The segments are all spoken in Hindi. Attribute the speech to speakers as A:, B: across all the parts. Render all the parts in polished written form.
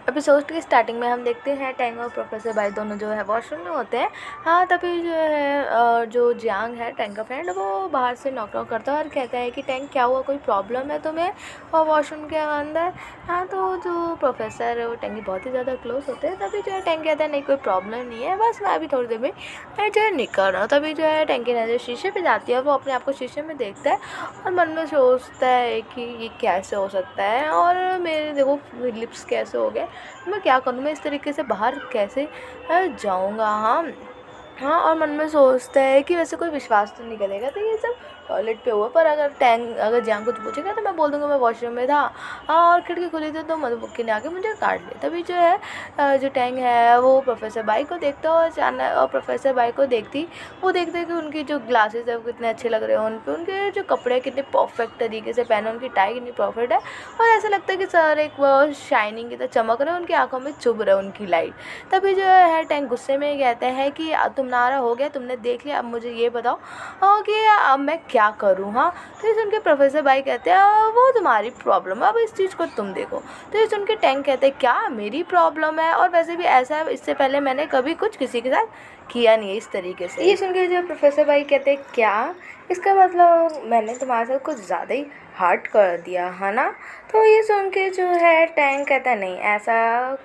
A: एपिसोड की स्टार्टिंग में हम देखते हैं टैंग और प्रोफेसर बाई दोनों जो है वॉशरूम में होते हैं। हाँ, तभी जो है जो जियांग है टैंग का फ्रेंड, वो बाहर से नॉक आउट करता है और कहता है कि टैंग क्या हुआ, कोई प्रॉब्लम है तुम्हें और वॉशरूम के अंदर। हाँ, तो जो प्रोफेसर है वो टैंग के बहुत ही ज़्यादा क्लोज होते हैं। तभी जो है टैंग कहता है नहीं कोई प्रॉब्लम नहीं है, बस मैं अभी थोड़ी देर में मैं जो है निकल रहा हूँ। तभी जो है टैंग की नज़र शीशे पर जाती है और वो अपने आप को शीशे में देखता है और मन में सोचता है कि ये कैसे हो सकता है और मेरे देखो लिप्स कैसे हो गए, मैं क्या करूँ, मैं इस तरीके से बाहर कैसे जाऊँगा। हाँ हाँ, और मन में सोचता है कि वैसे कोई विश्वास तो नहीं करेगा, तो ये सब टॉयलेट पे हुआ, पर अगर जियांग कुछ पूछेगा तो मैं बोल दूँगा मैं वॉशरूम में था। हाँ, और खिड़की खुली थी तो मधुमक्खी ने आके मुझे काट लिया। तभी जो है जो टैंग है वो प्रोफेसर बाई को देखता है और अचानक और प्रोफेसर बाई को देखती वो देखते हैं कि उनकी जो ग्लासेस है वो कितने अच्छे लग रहे हैं उन पे, उनके जो कपड़े कितने परफेक्ट तरीके से पहने, उनकी टाई कितनी परफेक्ट है और ऐसा लगता है कि सर एक वो शाइनिंग की तरह चमक रहे हैं, उनकी आंखों में चुभ रहे उनकी लाइट। तभी जो है टैंक गुस्से में कहते हैं कि तुम्हारा हो गया, तुमने देख लिया, अब मुझे ये बताओ कि अब मैं क्या करूँ। हाँ, तो ये सुन के प्रोफेसर बाई कहते हैं वो तुम्हारी प्रॉब्लम है, अब इस चीज़ को तुम देखो। तो ये सुन के टैंक कहते हैं क्या मेरी प्रॉब्लम है, और वैसे भी ऐसा है इससे पहले मैंने कभी कुछ किसी के साथ किया नहीं है इस तरीके से। ये सुन के जो प्रोफेसर बाई कहते हैं क्या, इसका मतलब मैंने तुम्हारे साथ कुछ ज़्यादा ही हार्ड कर दिया है ना। तो ये सुन के जो है टैंक कहता है नहीं ऐसा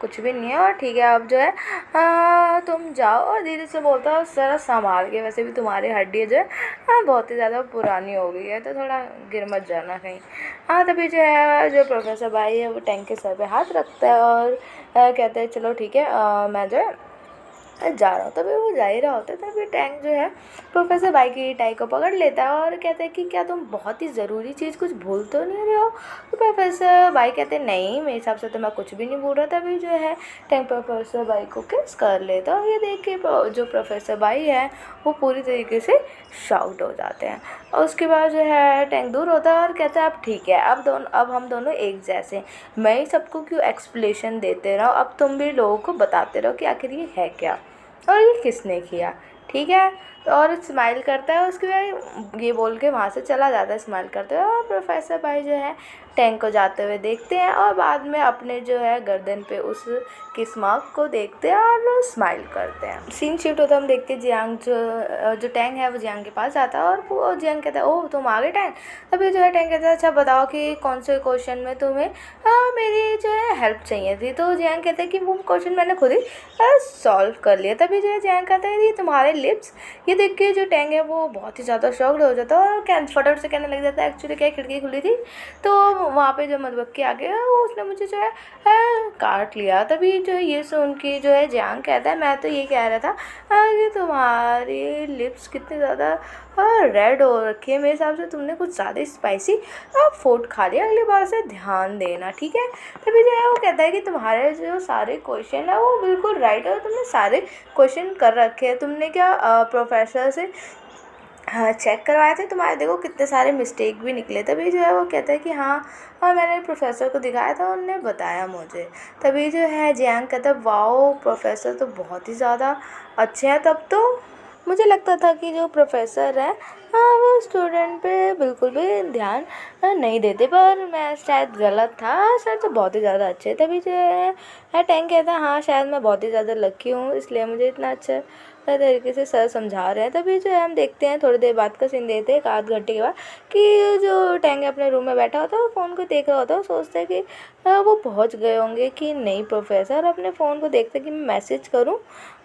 A: कुछ भी नहीं है, और ठीक है अब जो है तुम जाओ, और धीरे से बोलता है ज़रा संभाल के, वैसे भी तुम्हारी हड्डी जो है बहुत ही ज़्यादा पुरानी हो गई है, तो थोड़ा गिर मत जाना कहीं। हाँ, तभी जो है जो प्रोफेसर भाई है वो टैंक के सर पे हाथ रखता है और कहते हैं चलो ठीक है मैं जो है जा रहा हूँ। तभी वो जा ही रहा होता है, तभी टैंक जो है प्रोफेसर बाई की टाई को पकड़ लेता है और कहता है कि क्या तुम बहुत ही ज़रूरी चीज़ कुछ भूल तो नहीं रहे हो। तो प्रोफेसर बाई कहते हैं नहीं मेरे हिसाब से तो मैं कुछ भी नहीं भूल रहा। तभी जो है टैंक प्रोफेसर बाई को किस कर लेता है और ये देख के जो प्रोफेसर बाई है वो पूरी तरीके से शॉक्ड हो जाते हैं। और उसके बाद जो है टैंक दूर होता है और कहता है अब ठीक है, अब हम दोनों एक जैसे हैं। मैं ही सबको क्यों एक्सप्लेनेशन देते रहो, अब तुम भी लोगों को बताते रहो कि आखिर ये है क्या और ये किसने किया, ठीक है। और स्माइल करता है, उसके बाद ये बोल के वहाँ से चला जाता है स्माइल करते हुए। और प्रोफेसर भाई जो है टैंक को जाते हुए देखते हैं और बाद में अपने जो है गर्दन पे उस किस मार्क को देखते हैं और स्माइल करते हैं। सीन शिफ्ट होता है, हम देखते हैं जियांग जो टैंक है वो जियांग के पास आता है और वो जियांग कहता है ओह तुम आ गए टैंक। तभी जो है टैंक कहता है अच्छा बताओ कि कौन से क्वेश्चन में तुम्हें मेरी जो है हेल्प चाहिए थी। तो जियांग कहता है कि वो क्वेश्चन मैंने खुद ही सॉल्व कर लिया। तभी जो है जियांग कहता है ये तुम्हारे लिप्स, ये देख के जो टैंग है वो बहुत ही ज़्यादा शॉक्ड हो जाता है और फटाफट से कहने लग जाता है एक्चुअली क्या खिड़की खुली थी तो वहाँ पे जो मधुमक्खी आ गया वो उसने मुझे जो है काट लिया। तभी जो है ये सुन के जो है जियांग कहता है मैं तो ये कह रहा था कि तुम्हारे लिप्स कितने ज़्यादा रेड हो रखी है, मेरे हिसाब से तुमने कुछ ज़्यादा स्पाइसी फूड खा लिया, अगली बार से ध्यान देना, ठीक है। तभी जो है वो कहता है कि तुम्हारे जो सारे क्वेश्चन है वो बिल्कुल राइट है और तुमने सारे क्वेश्चन कर रखे हैं, तुमने क्या प्रोफेसर से हाँ चेक करवाए थे, तुम्हारे देखो कितने सारे मिस्टेक भी निकले। तभी जो है वो कहता है कि हाँ मैंने प्रोफेसर को दिखाया था उन्होंने बताया मुझे। तभी जो है जियांग कहता है वाओ प्रोफेसर तो बहुत ही ज़्यादा अच्छे हैं। तब तो मुझे लगता था कि जो प्रोफेसर है वो स्टूडेंट पे बिल्कुल भी ध्यान नहीं देते, पर मैं शायद गलत था, शायद तो बहुत ही ज़्यादा अच्छे। तभी जो है टैंक कहता है हाँ शायद मैं बहुत ही ज़्यादा लकी हूँ इसलिए मुझे इतना अच्छा तरीके से सर समझा रहे हैं। तभी जो है हम देखते हैं थोड़ी देर बाद का सीन देखते हैं, एक आध घंटे के बाद, कि जो टैंक अपने रूम में बैठा होता है वो फ़ोन को देख रहा होता है, वो सोचता है कि वो पहुंच गए होंगे कि नहीं प्रोफेसर, अपने फ़ोन को देखते कि मैं मैसेज करूं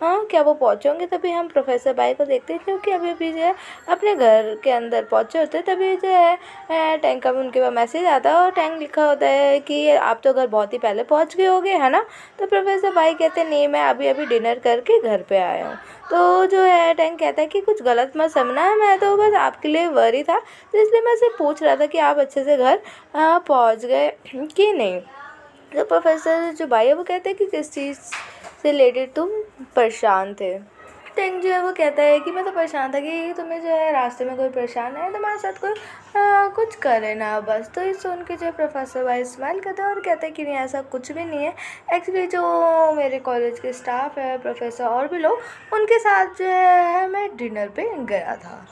A: हाँ क्या वो पहुंचे होंगे। तभी हम प्रोफेसर बाई को देखते हैं क्योंकि अभी अभी जो है अपने घर के अंदर पहुंचे होते हैं। तभी जो है टैंक का भी उनके पास मैसेज आता है और टैंक लिखा होता है कि आप तो घर बहुत ही पहले पहुँच गए होगे है ना। तो प्रोफेसर बाई कहते हैं नहीं मैं अभी अभी डिनर करके घर पर आया हूँ। तो जो है टैंक कहता है कि कुछ गलत मत समझना, मैं तो बस आपके लिए वरी था, तो इसलिए मैं सिर्फ पूछ रहा था कि आप अच्छे से घर पहुंच गए कि नहीं। तो प्रोफेसर जो भाई है वो कहते हैं कि किस चीज़ से रिलेटेड तुम परेशान थे। टैंक जो है वो कहता है कि मैं तो परेशान था कि तुम्हें जो है रास्ते में कोई परेशान है तुम्हारे साथ कोई कुछ करे ना बस। तो ये सुन के जो है प्रोफेसर भाई स्माइल करता है और कहता है कि नहीं ऐसा कुछ भी नहीं है, एक्चुअली जो मेरे कॉलेज के स्टाफ है प्रोफेसर और भी लोग उनके साथ जो है मैं डिनर पे गया था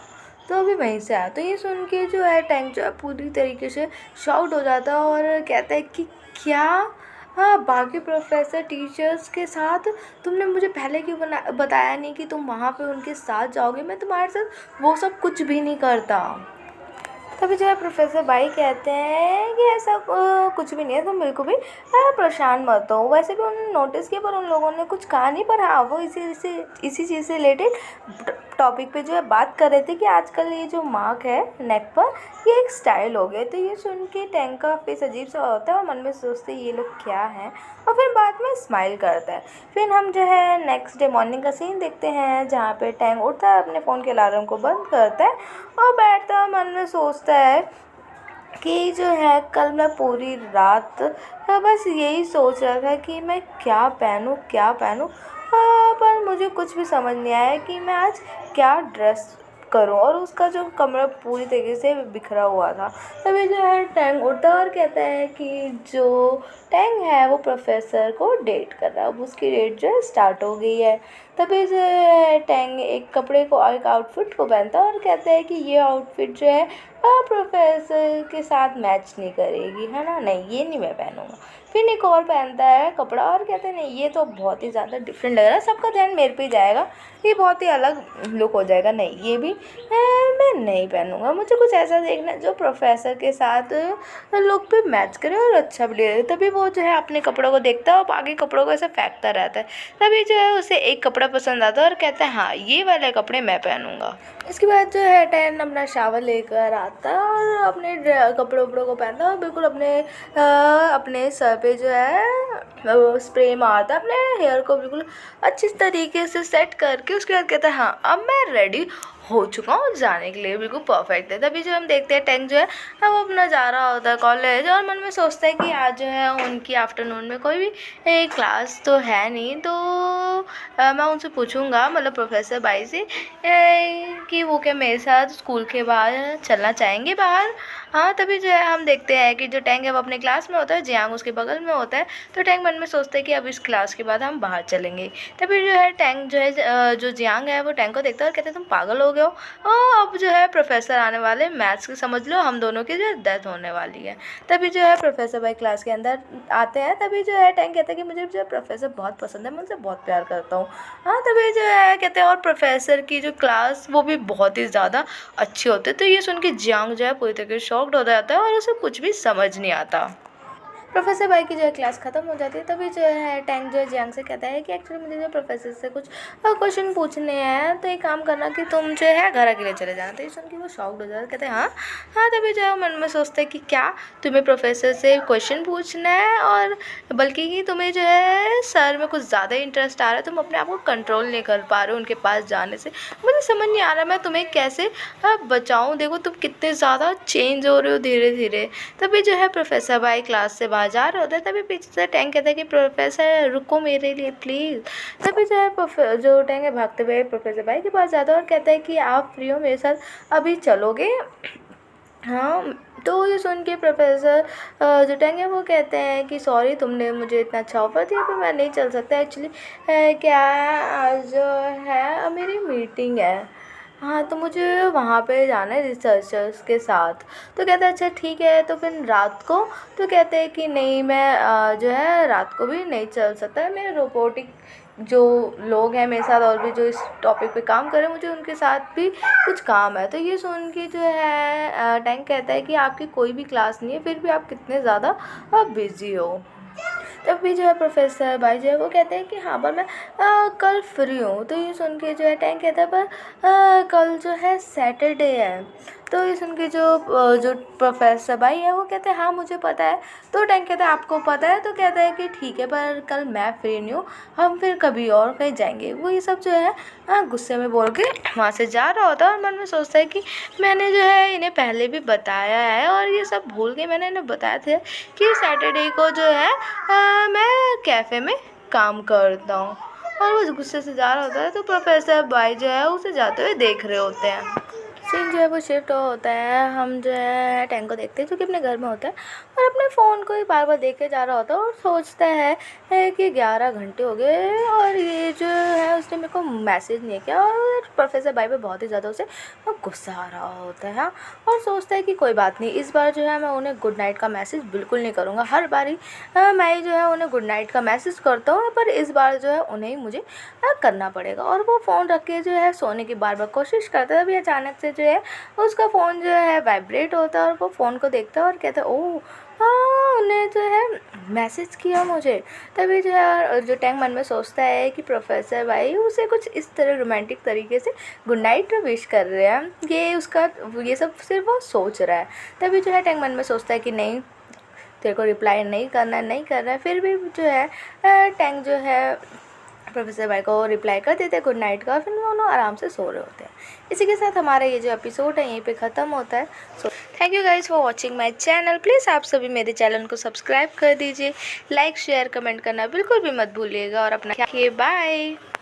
A: तो अभी वहीं से आया। तो ये सुन के जो है टैंक जो है पूरी तरीके से शॉक्ड हो जाता है और कहता है कि क्या हाँ, बाकी प्रोफ़ेसर टीचर्स के साथ तुमने मुझे पहले क्यों बताया नहीं कि तुम वहाँ पे उनके साथ जाओगे, मैं तुम्हारे साथ वो सब कुछ भी नहीं करता। तभी जो है प्रोफेसर बाई कहते हैं कि ऐसा कुछ भी नहीं है, तुम बिल्कुल भी परेशान मत हो। वैसे भी उन्होंने नोटिस किया पर उन लोगों ने कुछ कहा नहीं, पर हाँ वो इसी चीज़ से रिलेटेड टॉपिक पे जो है बात कर रहे थे कि आजकल ये जो मार्क है नेक पर, ये एक स्टाइल हो गया। तो ये सुन के टैंक का फेस अजीब सा होता है और मन में सोचते ये लोग क्या हैं, और फिर बाद में स्माइल करता है। फिर हम जो है नेक्स्ट डे मॉर्निंग का सीन देखते हैं जहाँ पे टैंक उठता है, अपने फ़ोन के अलार्म को बंद करता है और बैठता है, मन में सोचता है कि जो है कल मैं पूरी रात बस यही सोच रहा था कि मैं क्या पहनूं क्या पहनूं, पर मुझे कुछ भी समझ नहीं आया कि मैं आज क्या ड्रेस करूं, और उसका जो कमरा पूरी तरीके से बिखरा हुआ था। तभी जो है टैंग उठता है और कहता है कि जो टैंग है वो प्रोफेसर को डेट कर रहा है, अब उसकी डेट जो है स्टार्ट हो गई है। तभी जो है टैंग एक कपड़े को, एक आउटफिट को पहनता है और कहता है कि ये आउटफिट जो है प्रोफेसर के साथ मैच नहीं करेगी, है ना, नहीं ये नहीं मैं पहनूंगा। फिर एक और पहनता है कपड़ा और कहते हैं नहीं ये तो बहुत ही ज़्यादा डिफरेंट लग रहा है, सबका ध्यान मेरे पे ही जाएगा, ये बहुत ही अलग लुक हो जाएगा, नहीं ये भी मैं नहीं पहनूंगा, मुझे कुछ ऐसा देखना है जो प्रोफेसर के साथ लुक पे मैच करे और अच्छा भी लगे। तभी वो जो है अपने कपड़ों को देखता है और बाकी कपड़ों को ऐसे फेंकता रहता है। तभी जो है उसे एक कपड़ा पसंद आता है और कहता है हाँ ये वाले कपड़े मैं पहनूंगा। इसके बाद जो है टैन अपना शावर लेकर आता है और अपने कपड़ों वपड़ों को पहनता है और बिल्कुल अपने सर पे जो है स्प्रे मारता है, अपने हेयर को बिल्कुल अच्छी तरीके से सेट करके उसके बाद कहता है हाँ अब मैं रेडी हो चुका हूँ जाने के लिए, बिल्कुल परफेक्ट है। तभी जो हम देखते हैं टैंक जो है वो अपना जा रहा होता है कॉलेज और मन में सोचता है कि आज जो है उनकी आफ्टरनून में कोई भी क्लास तो है नहीं, तो मैं उनसे पूछूंगा मतलब प्रोफेसर बाई से कि वो क्या मेरे साथ स्कूल के बाहर चलना चाहेंगे बाहर। हाँ तभी जो है हम देखते हैं कि जो टैंक है वो अपने क्लास में होता है, जियांग उसके बगल में होता है। तो टैंक मन में सोचता है कि अब इस क्लास के बाद हम बाहर चलेंगे। तभी जो है टैंक जो है जो जियांग है वो टैंक को देखता है और कहते हैं तुम पागल हो गए हो, अब जो है प्रोफेसर आने वाले, मैथ्स की समझ लो हम दोनों की जो है डेथ होने वाली है। तभी जो है प्रोफेसर भाई क्लास के अंदर आते हैं। तभी जो है टैंक कहता है कि मुझे जो है प्रोफेसर बहुत पसंद है, मैं उनसे बहुत प्यार करता हूँ। हाँ तभी जो है कहते हैं और प्रोफेसर की जो क्लास वो भी बहुत ही ज़्यादा अच्छी होती है। तो ये सुन के जियांग जो है पूरी तरीके से शॉक्ड हो जाता है और उसे कुछ भी समझ नहीं आता। प्रोफेसर बाई की जो है क्लास ख़त्म हो जाती है। तभी जो है टैंक जो है जियांग से कहता है कि एक्चुअली मुझे जो प्रोफेसर से कुछ क्वेश्चन पूछने हैं, तो एक काम करना कि तुम जो है घर अकेले चले जाना। तो ये सुन के वो शॉक्ड हो जाता है, कहते हैं हाँ हाँ। तभी जो है मन में सोचते हैं कि क्या तुम्हें प्रोफेसर से क्वेश्चन पूछना है, और बल्कि कि तुम्हें जो है सर में कुछ ज़्यादा इंटरेस्ट आ रहा है, तुम अपने आप को कंट्रोल नहीं कर पा रहे हो उनके पास जाने से। मुझे समझ नहीं आ रहा मैं तुम्हें कैसे बचाऊँ, देखो तुम कितने ज़्यादा चेंज हो रहे हो धीरे धीरे। तभी जो है प्रोफेसर बाई क्लास से बाहर जा रहे होता है। तभी पीछे से टैंक कहता है कि प्रोफेसर रुको मेरे लिए प्लीज़। तभी जो है जो टैंक है भागते हुए प्रोफेसर बाई के पास जाता है और कहता है कि आप फ्री हो, मेरे साथ अभी चलोगे। हाँ तो ये सुन के प्रोफेसर जो टैंक है वो कहते हैं कि सॉरी तुमने मुझे इतना अच्छा ऑफर दिया पर मैं नहीं चल सकता एक्चुअली, क्या आज जो है मेरी मीटिंग है, हाँ तो मुझे वहाँ पे जाना है रिसर्चर्स के साथ। तो कहता है अच्छा ठीक है तो फिर रात को। तो कहते हैं कि नहीं मैं जो है रात को भी नहीं चल सकता, मैं रोबोटिक जो लोग हैं मेरे साथ और भी जो इस टॉपिक पे काम कर रहे हैं मुझे उनके साथ भी कुछ काम है। तो ये सुन के जो है टैंक कहता है कि आपकी कोई भी क्लास नहीं है फिर भी आप कितने ज़्यादा बिज़ी हो। तब भी जो है प्रोफेसर बाई जो है वो कहते हैं कि हाँ पर मैं कल फ्री हूँ। तो ये सुन के जो है टैंक कहता है पर कल जो है सैटरडे है। तो ये सुन के जो प्रोफेसर बाई है वो कहते हैं हाँ मुझे पता है। तो टैंक कहता है आपको पता है। तो कहता है कि ठीक है पर कल मैं फ्री नहीं हूँ, हम फिर कभी और कहीं जाएंगे। वो ये सब जो है गुस्से में बोल के वहाँ से जा रहा होता है और मन में सोचता है कि मैंने जो है इन्हें पहले भी बताया है और ये सब भूल के मैंने इन्हें बताया था कि सैटरडे को जो है मैं कैफ़े में काम करता हूँ। और वो गुस्से से जा रहा होता है तो प्रोफेसर बाई जो है उसे जाते हुए देख रहे होते हैं। सीन जो है वो शिफ्ट होता है। हम जो है टैंक को देखते हैं जो कि अपने घर में होता है और अपने फ़ोन को ही बार बार देखे जा रहा होता है और सोचता है कि 11 घंटे हो गए और ये जो है उसने मेरे को मैसेज नहीं किया। और प्रोफेसर भाई पे बहुत ही ज़्यादा उसे गुस्सा आ रहा होता है और सोचता है कि कोई बात नहीं, इस बार जो है मैं उन्हें गुड नाइट का मैसेज बिल्कुल नहीं करूँगा। हर बारी मैं जो है उन्हें गुड नाइट का मैसेज करता हूँ, पर इस बार जो है उन्हें मुझे करना पड़ेगा। और वो फ़ोन रख के जो है सोने की बार बार कोशिश करता है। तभी अचानक से जो है उसका फ़ोन जो है वाइब्रेट होता है और वो फ़ोन को देखता है और कहता है ओह हाँ, उन्हें जो है मैसेज किया मुझे। तभी जो है जो टैंक मन में सोचता है कि प्रोफेसर भाई उसे कुछ इस तरह रोमांटिक तरीके से गुड नाइट विश कर रहे हैं, ये सब सिर्फ वो सोच रहा है। तभी जो है टैंक मन में सोचता है कि नहीं, तेरे को रिप्लाई नहीं करना है। फिर भी जो है टैंक जो है प्रोफेसर भाई को रिप्लाई कर देते हैं गुड नाइट का। फिर दोनों आराम से सो रहे होते हैं। इसी के साथ हमारा ये जो एपिसोड है यहीं पे ख़त्म होता है। So thank you guys for watching my channel. Please आप सभी मेरे चैनल को सब्सक्राइब कर दीजिए, लाइक शेयर कमेंट करना बिल्कुल भी मत भूलिएगा और अपना बाय।